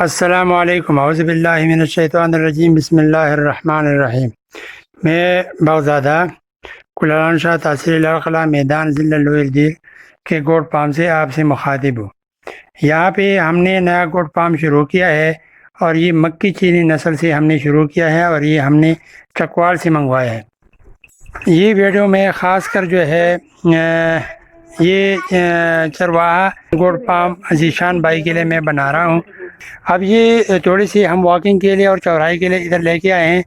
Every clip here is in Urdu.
السلام علیکم، اعوذ باللہ من الشیطان الرجیم، بسم اللہ الرحمن الرحیم۔ میں بغدادہ کلران شاہ تحصیل لڑقلہ میدان ضلع لوئر دیر کے گوٹ پام سے آپ سے مخاطب ہوں۔ یہاں پہ ہم نے نیا گوٹ پام شروع کیا ہے اور یہ مکی چینی نسل سے ہم نے شروع کیا ہے اور یہ ہم نے چکوال سے منگوایا ہے۔ یہ ویڈیو میں خاص کر جو ہے یہ چرواہا گوٹ پام ذیشان بھائی کے لیے میں بنا رہا ہوں۔ اب یہ تھوڑی سی ہم واکنگ کے لیے اور چوراہے کے لیے ادھر لے کے آئے ہیں۔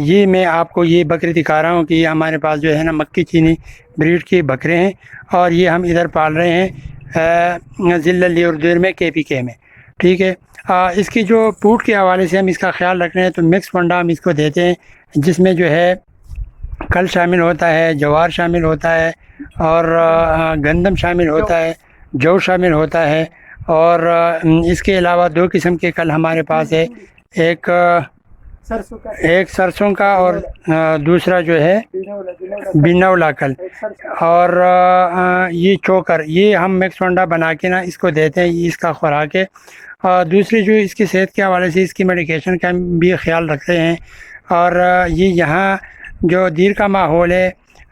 یہ میں آپ کو یہ بکری دکھا رہا ہوں کہ یہ ہمارے پاس جو ہے نا مکی چینی بریڈ کی بکرے ہیں اور یہ ہم ادھر پال رہے ہیں ضلع لوئر دیر میں KPK میں، ٹھیک ہے۔ اس کی جو پوٹ کے حوالے سے ہم اس کا خیال رکھ رہے ہیں تو مکس فنڈا ہم اس کو دیتے ہیں، جس میں جو ہے کل شامل ہوتا ہے، جوار شامل ہوتا ہے اور گندم شامل ہوتا ہے، جو شامل ہوتا ہے، اور اس کے علاوہ دو قسم کے کل ہمارے پاس ہے، ایک سرسوں کا اور دوسرا جو ہے بینولا کل، اور یہ چوکر، یہ ہم مکس فنڈا بنا کے نا اس کو دیتے ہیں، یہ اس کا خوراک ہے۔ اور دوسری جو اس کی صحت کے حوالے سے اس کی میڈیکیشن کا بھی خیال رکھتے ہیں، اور یہ یہاں جو دیر کا ماحول ہے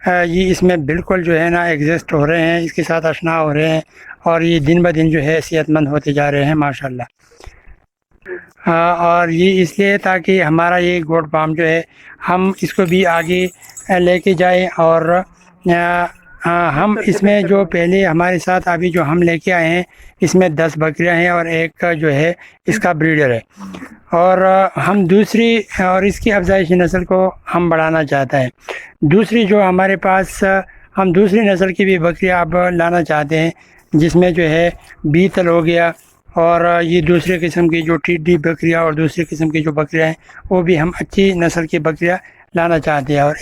یہ اس میں بالکل جو ہے نا ایگزسٹ ہو رہے ہیں، اس کے ساتھ آشنا ہو رہے ہیں اور یہ دن بہ دن جو ہے صحت مند ہوتے جا رہے ہیں ماشاءاللہ۔ اور یہ اس لیے تاکہ ہمارا یہ گوٹ پام جو ہے ہم اس کو بھی آگے لے کے جائیں، اور ہم اس میں جو پہلے ہمارے ساتھ ابھی جو ہم لے کے آئے ہیں اس میں 10 بکریاں ہیں اور ایک جو ہے اس کا بریڈر ہے، اور ہم دوسری اور اس کی افزائشی نسل کو ہم بڑھانا چاہتے ہیں۔ دوسری جو ہمارے پاس ہم دوسری نسل کی بھی بکریاں اب لانا چاہتے ہیں، جس میں جو ہے بیتل ہو گیا، اور یہ دوسرے قسم کی جو ٹیڈی بکریاں اور دوسری قسم کی جو بکریاں ہیں وہ بھی ہم اچھی نسل کی بکریاں لانا چاہتے ہیں، اور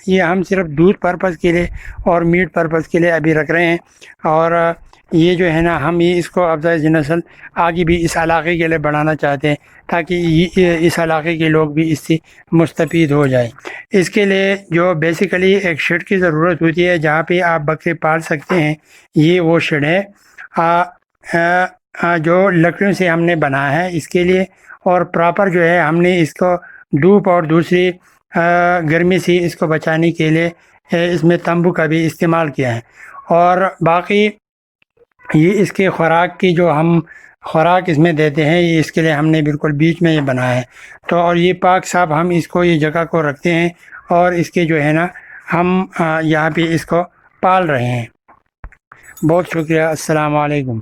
یہ ہم صرف دودھ پرپز کے لیے اور میٹ پرپز کے لیے ابھی رکھ رہے ہیں، اور یہ جو ہے نا ہم اس کو افزائش نسل آگے بھی اس علاقے کے لیے بڑھانا چاہتے ہیں تاکہ اس علاقے کے لوگ بھی اس سے مستفید ہو جائیں۔ اس کے لیے جو بیسیکلی ایک شیڈ کی ضرورت ہوتی ہے جہاں پہ آپ بکرے پال سکتے ہیں، یہ وہ شیڈ ہے جو لکڑیوں سے ہم نے بنایا ہے اس کے لیے، اور پراپر جو ہے ہم نے اس کو دھوپ اور دوسری گرمی سے اس کو بچانے کے لیے اس میں تمبو کا بھی استعمال کیا ہے، اور باقی یہ اس کے خوراک کی جو ہم خوراک اس میں دیتے ہیں یہ اس کے لیے ہم نے بالکل بیچ میں یہ بنایا ہے، تو اور یہ پاک صاحب ہم اس کو یہ جگہ کو رکھتے ہیں اور اس کے جو ہے نا ہم یہاں پہ اس کو پال رہے ہیں۔ بہت شکریہ، السلام علیکم۔